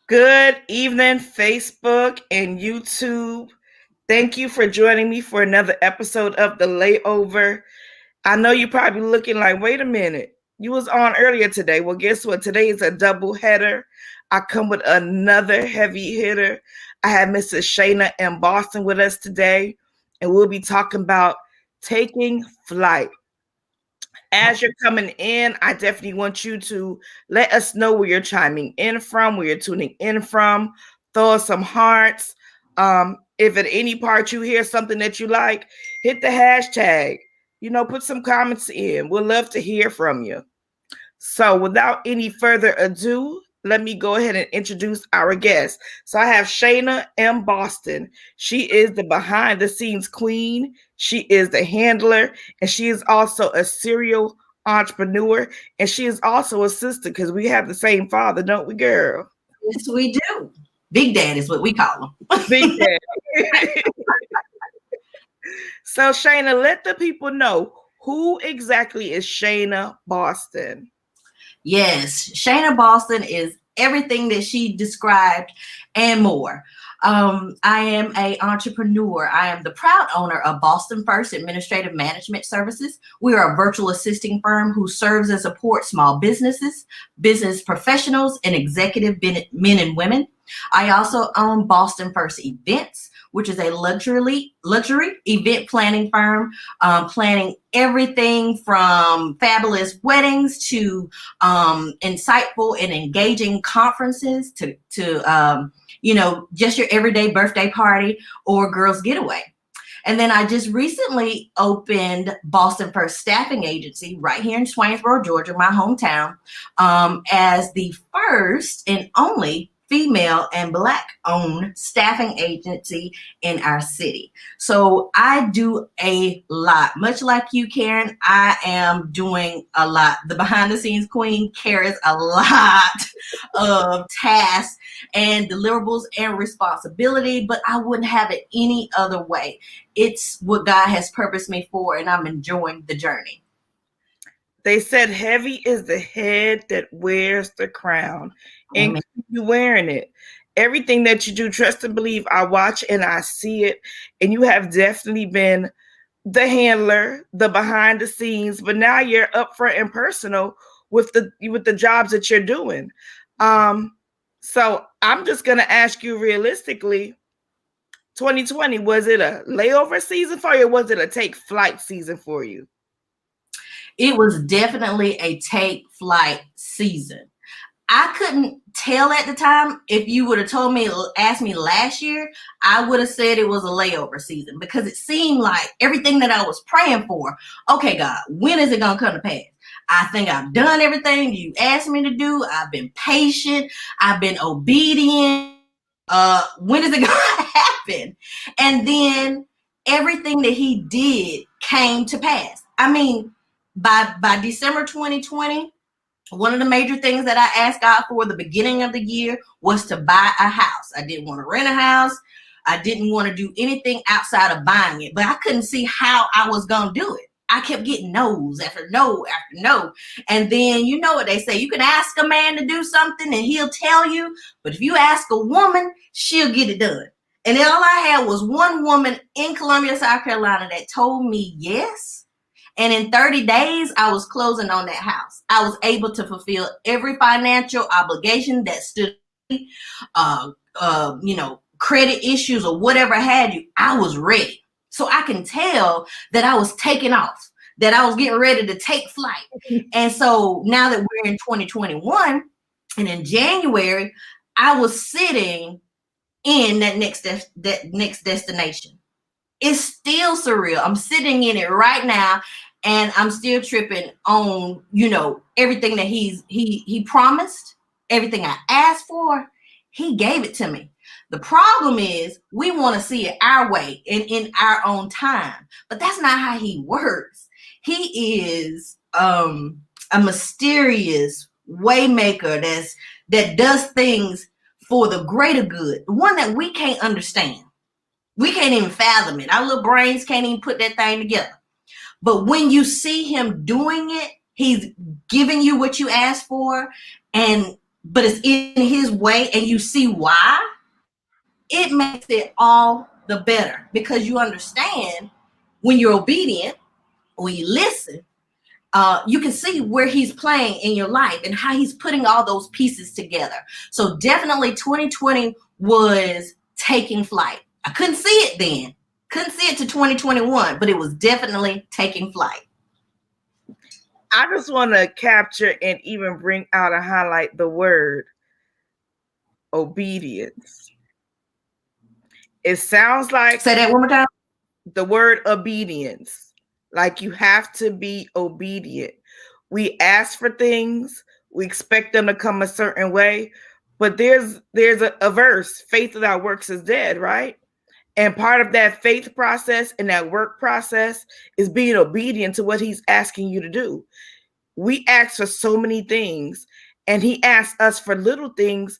Good evening, Facebook and YouTube. Thank you for joining me for another episode of The Layover. I know you're probably looking like, wait a minute, you was on earlier today. Well, guess what? Today is a double header. I come with another heavy hitter. I have Mrs. Shayna Boston with us today, and we'll be talking about taking flight. As you're coming in, I definitely want you to let us know where you're chiming in from, where you're tuning in from. Throw us some hearts. If at any part you hear something that you like, hit the hashtag. Put some comments in. We'd love to hear from you. So, without any further ado, let me go ahead and introduce our guest. So, I have Shayna Boston. She is the behind the scenes queen, she is the handler, and she is also a serial entrepreneur. And she is also a sister because we have the same father, don't we, girl? Yes, we do. Big Dad is what we call him. Big Dad. So, Shayna, let the people know, who exactly is Shayna Boston? Yes, Shayna Boston is everything that she described and more. I am an entrepreneur. I am the proud owner of Boston First Administrative Management Services. We are a virtual assisting firm who serves and supports small businesses, business professionals, and executive men and women. I also own Boston First Events, which is a luxury event planning firm, planning everything from fabulous weddings to insightful and engaging conferences to just your everyday birthday party or girls getaway. And then I just recently opened Boston First Staffing Agency right here in Swainsboro, Georgia, my hometown, as the first and only female and Black owned staffing agency in our city. So I do a lot, much like you, Karen. I am doing a lot. The behind the scenes queen carries a lot of tasks and deliverables and responsibility, but I wouldn't have it any other way. It's what God has purposed me for, and I'm enjoying the journey. They said heavy is the head that wears the crown, and you wearing it. Everything that you do, trust and believe, I watch and I see it, and you have definitely been the handler, the behind the scenes, but now you're upfront and personal with the jobs that you're doing. So I'm just gonna ask you realistically, 2020, was it a layover season for you, or was it a take flight season for you? It was definitely a take flight season. I couldn't tell at the time. If you would have asked me last year, I would have said it was a layover season because it seemed like everything that I was praying for, okay, God, when is it going to come to pass? I think I've done everything you asked me to do. I've been patient. I've been obedient. When is it going to happen? And then everything that he did came to pass. I mean, by December 2020, one of the major things that I asked God for the beginning of the year was to buy a house. I didn't want to rent a house. I didn't want to do anything outside of buying it, but I couldn't see how I was going to do it. I kept getting no's after no after no. And then you know what they say, you can ask a man to do something and he'll tell you, but if you ask a woman, she'll get it done. And then all I had was one woman in Columbia, South Carolina that told me yes. And in 30 days, I was closing on that house. I was able to fulfill every financial obligation that stood, credit issues or whatever had you. I was ready. So I can tell that I was taking off, that I was getting ready to take flight. And so now that we're in 2021 and in January, I was sitting in that next destination. It's still surreal. I'm sitting in it right now, and I'm still tripping on, everything that he promised, everything I asked for, he gave it to me. The problem is we want to see it our way and in our own time, but that's not how he works. He is a mysterious waymaker that does things for the greater good, the one that we can't understand. We can't even fathom it. Our little brains can't even put that thing together. But when you see him doing it, he's giving you what you asked for, and but it's in his way and you see why, it makes it all the better because you understand when you're obedient, when you listen, you can see where he's playing in your life and how he's putting all those pieces together. So definitely 2020 was taking flight. I couldn't see it then. Couldn't see it to 2021, but it was definitely taking flight. I just want to capture and even bring out and highlight the word obedience. It sounds like Say that one more time. the word obedience. Like you have to be obedient. We ask for things, we expect them to come a certain way, but there's a verse, faith without works is dead, right? And part of that faith process and that work process is being obedient to what he's asking you to do. We ask for so many things, and he asks us for little things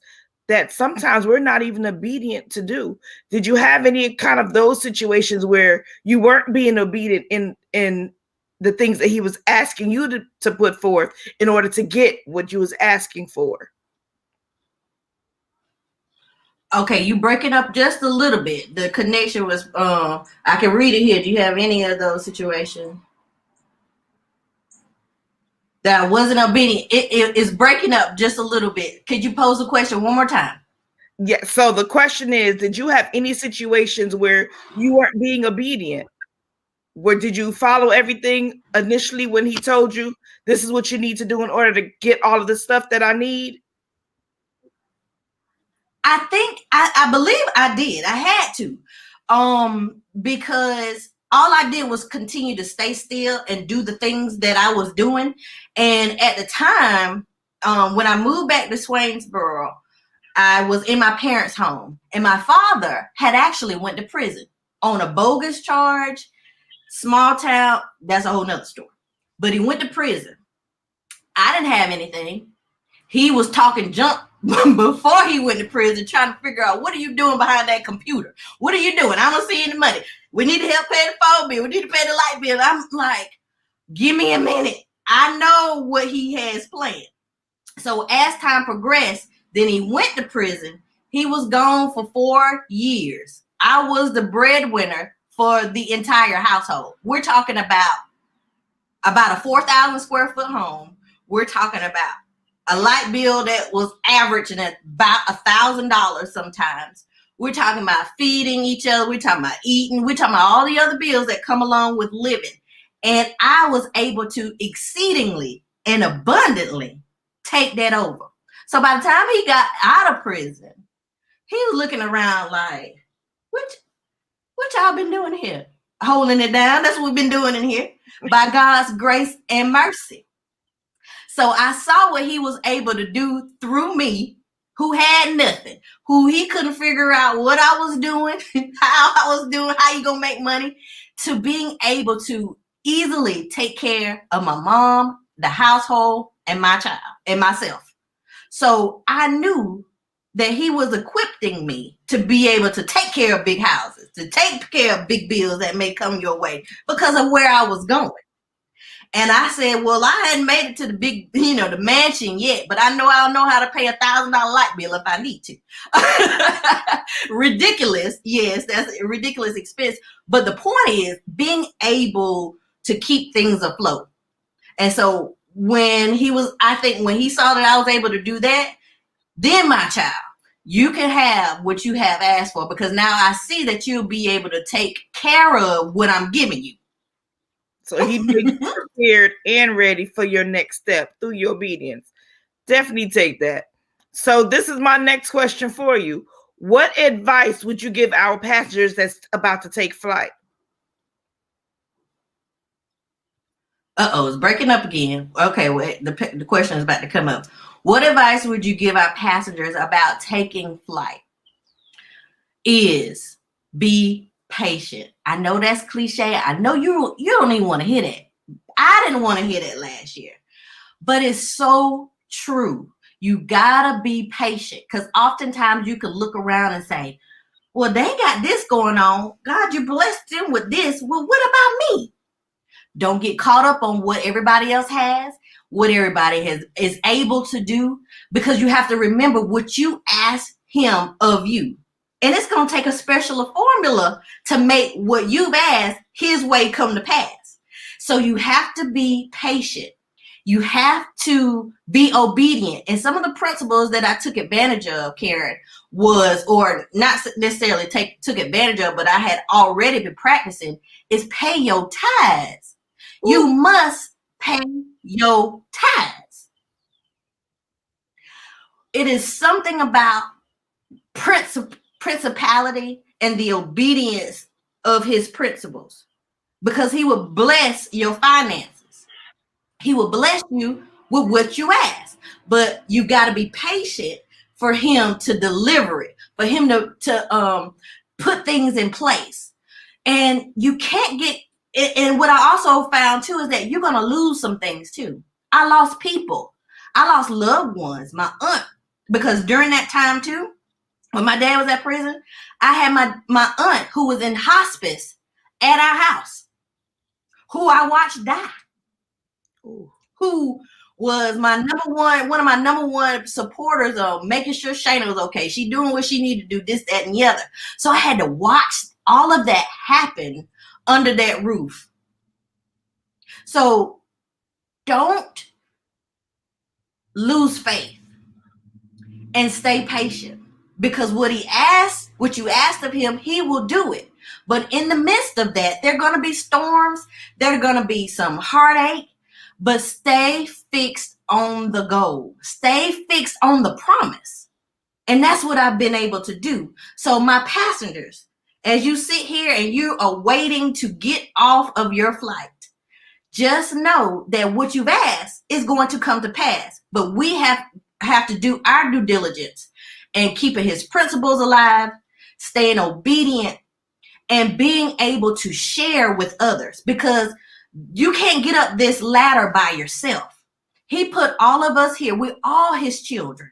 that sometimes we're not even obedient to do. Did you have any kind of those situations where you weren't being obedient in the things that he was asking you to put forth in order to get what you was asking for? Okay, you breaking up just a little bit. The connection was I can read it here. Do you have any of those situations that I wasn't obedient? It is breaking up just a little bit. Could you pose the question one more time? Yeah. So the question is, did you have any situations where you weren't being obedient? Where did you follow everything initially when he told you this is what you need to do in order to get all of the stuff that I need? I think I believe I did. I had to. Because all I did was continue to stay still and do the things that I was doing. And at the time, when I moved back to Swainsboro, I was in my parents' home, and my father had actually went to prison on a bogus charge. Small town, that's a whole nother story. But he went to prison. I didn't have anything. He was talking junk before he went to prison, trying to figure out, what are you doing behind that computer? What are you doing? I don't see any money. We need to help pay the phone bill. We need to pay the light bill. I'm like, give me a minute. I know what he has planned. So as time progressed, then he went to prison. He was gone for 4 years. I was the breadwinner for the entire household. We're talking about a 4,000 square foot home. We're talking about a light bill that was averaging at about $1,000 sometimes. We're talking about feeding each other. We're talking about eating. We're talking about all the other bills that come along with living. And I was able to exceedingly and abundantly take that over. So by the time he got out of prison, he was looking around like, what y'all been doing here? Holding it down. That's what we've been doing in here by God's grace and mercy. So I saw what he was able to do through me, who had nothing, who he couldn't figure out what I was doing, how I was doing, how you gonna make money, to being able to easily take care of my mom, the household, and my child, and myself. So I knew that he was equipping me to be able to take care of big houses, to take care of big bills that may come your way because of where I was going. And I said, well, I hadn't made it to the big, the mansion yet, but I know I'll know how to pay $1,000 light bill if I need to. Ridiculous. Yes, that's a ridiculous expense. But the point is being able to keep things afloat. And so when he saw that I was able to do that, then my child, you can have what you have asked for, because now I see that you'll be able to take care of what I'm giving you. So he made you prepared and ready for your next step through your obedience. Definitely take that. So this is my next question for you. What advice would you give our passengers that's about to take flight? It's breaking up again. Okay, wait, the question is about to come up. What advice would you give our passengers about taking flight? Is be patient. I know that's cliche. I know you don't even want to hear that. I didn't want to hear that last year. But it's so true. You gotta be patient, because oftentimes you can look around and say, well, they got this going on. God, you blessed them with this. Well, what about me? Don't get caught up on what everybody else has. what everybody is able to do, because you have to remember what you ask him of you. And it's going to take a special formula to make what you've asked his way come to pass. So you have to be patient. You have to be obedient. And some of the principles that I took advantage of, Karen, was, or not necessarily took advantage of, but I had already been practicing, is pay your tithes. Ooh. You must pay your tithes. It is something about principality and the obedience of his principles, because he will bless your finances. He will bless you with what you ask, but you got to be patient for him to deliver it, for him to put things in place. And you can't get, and what I also found too is that you're going to lose some things too. I lost people. I lost loved ones, my aunt, because during that time too, when my dad was at prison, I had my aunt who was in hospice at our house, who I watched die. Ooh. Who was one of my number one supporters of making sure Shayna was okay. She doing what she needed to do, this, that, and the other. So I had to watch all of that happen under that roof. So don't lose faith and stay patient, because what you asked of him, he will do it. But in the midst of that, there are going to be storms. There are going to be some heartache. But stay fixed on the goal. Stay fixed on the promise. And that's what I've been able to do. So my passengers, as you sit here and you are waiting to get off of your flight, just know that what you've asked is going to come to pass. But we have to do our due diligence and keeping his principles alive, staying obedient, and being able to share with others, because you can't get up this ladder by yourself. He put all of us here. We're all his children.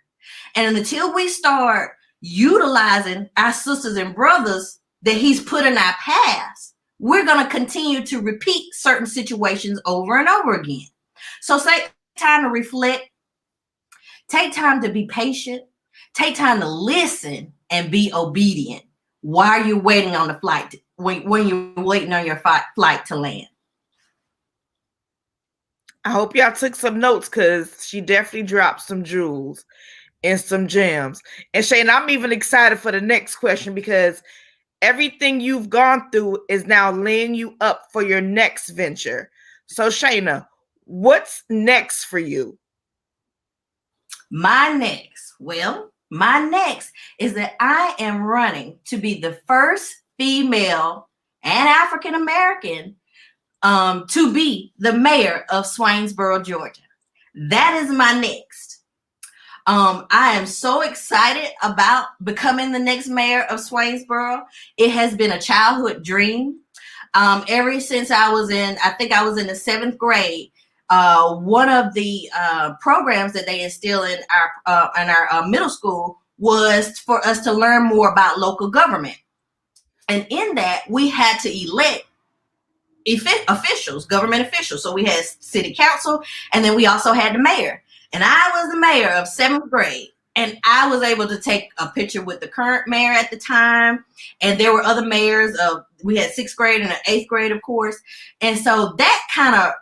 And until we start utilizing our sisters and brothers that he's put in our paths, we're going to continue to repeat certain situations over and over again. So take time to reflect. Take time to be patient. Take time to listen and be obedient while you're waiting on the flight, when you're waiting on your flight to land. I hope y'all took some notes, because she definitely dropped some jewels and some gems. And Shayna, I'm even excited for the next question, because everything you've gone through is now laying you up for your next venture. So Shayna, what's next for you? My next is that I am running to be the first female and African American to be the mayor of Swainsboro, Georgia. That is my next. I am so excited about becoming the next mayor of Swainsboro. It has been a childhood dream. Ever since I was in the 7th grade, one of the programs that they instill in our middle school was for us to learn more about local government. And in that, we had to elect government officials. So we had city council, and then we also had the mayor. And I was the mayor of 7th grade. And I was able to take a picture with the current mayor at the time. And there were other mayors we had 6th grade and 8th grade, of course. And so that kind of,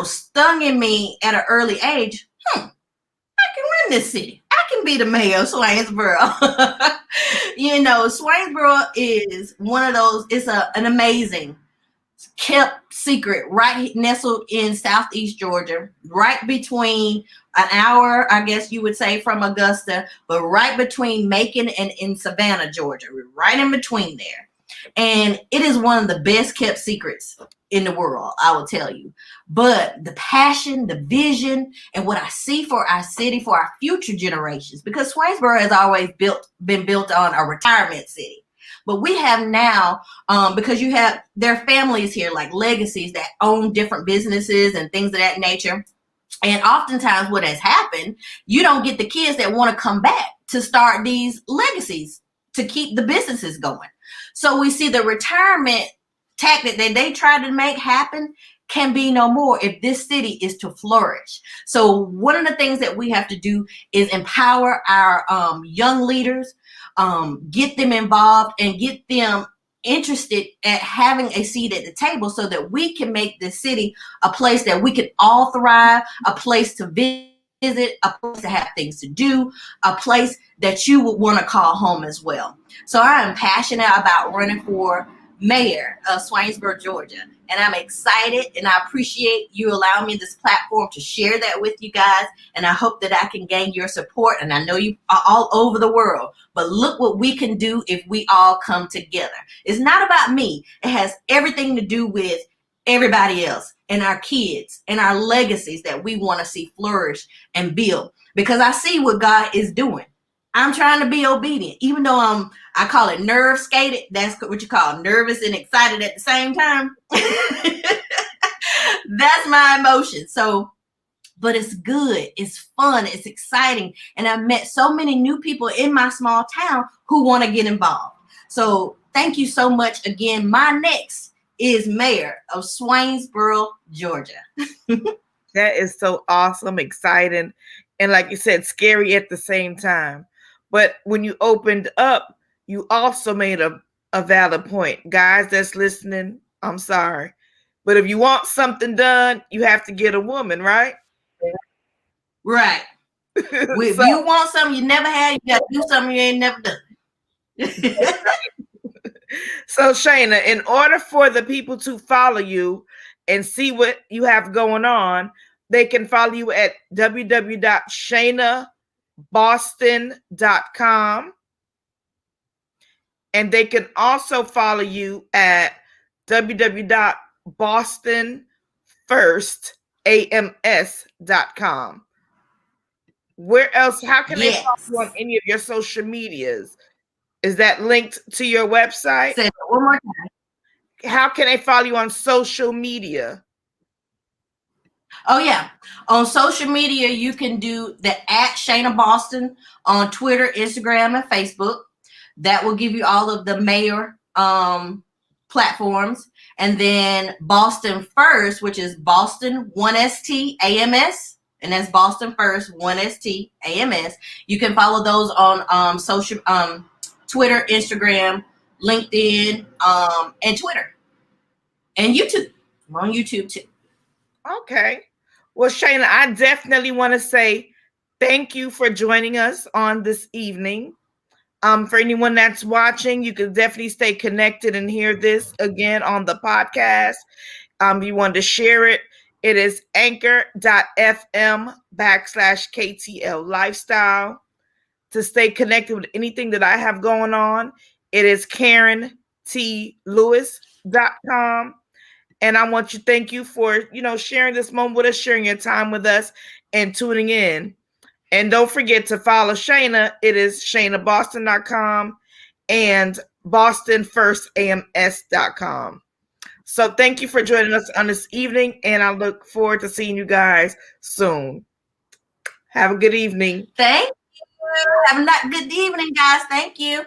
stung in me at an early age. I can run this city. I can be the mayor of Swainsboro. Swainsboro is one of those, it's an amazing kept secret, right nestled in Southeast Georgia, right between an hour, I guess you would say, from Augusta, but right between Macon and in Savannah, Georgia. We're right in between there. And it is one of the best kept secrets in the world, I will tell you. But the passion, the vision, and what I see for our city, for our future generations, because Swainsboro has always been built on a retirement city. But we have now, because there are families here, like legacies, that own different businesses and things of that nature. And oftentimes what has happened, you don't get the kids that want to come back to start these legacies to keep the businesses going. So we see the retirement tactic that they try to make happen can be no more if this city is to flourish. So one of the things that we have to do is empower our young leaders, get them involved and get them interested at having a seat at the table so that we can make this city a place that we can all thrive, a place to visit, a place to have things to do, a place that you would want to call home as well. So I am passionate about running for mayor of Swainsboro, Georgia. And I'm excited and I appreciate you allowing me this platform to share that with you guys. And I hope that I can gain your support. And I know you are all over the world, but look what we can do if we all come together. It's not about me. It has everything to do with everybody else and our kids and our legacies that we want to see flourish and build. Because I see what God is doing. I'm trying to be obedient, even though I call it nerve skated. That's what you call nervous and excited at the same time. That's my emotion. So, but it's good. It's fun. It's exciting. And I've met so many new people in my small town who want to get involved. So thank you so much again. My next is mayor of Swainsboro, Georgia. That is so awesome, exciting, and like you said, scary at the same time. But when you opened up, you also made a valid point. Guys that's listening, I'm sorry. But if you want something done, you have to get a woman, right? Right. If So, you want something you never had, you got to do something you ain't never done. so Shayna, in order for the people to follow you and see what you have going on, they can follow you at www.shaynaboston.com. And they can also follow you at www.bostonfirstams.com. Where else? How can they Yes. follow you on any of your social medias? Is that linked to your website? Say it one more time. How can they follow you on social media? Oh, yeah. On social media, you can do the at Shayna Boston on Twitter, Instagram, and Facebook. That will give you all of the mayor platforms. And then Boston First, which is Boston 1ST AMS. And that's Boston First 1ST AMS. You can follow those on social Twitter, Instagram, LinkedIn, and Twitter. And YouTube. I'm on YouTube too. Okay. Well, Shayna, I definitely want to say thank you for joining us on this evening. For anyone that's watching, you can definitely stay connected and hear this again on the podcast. You want to share it. It is anchor.fm/KTL Lifestyle. To stay connected with anything that I have going on, it is KarenTLewis.com. And I want to thank you for, sharing this moment with us, sharing your time with us, and tuning in. And don't forget to follow Shayna. It is ShaynaBoston.com and BostonFirstAMS.com. So thank you for joining us on this evening, and I look forward to seeing you guys soon. Have a good evening. Thank you. Have a good evening, guys. Thank you.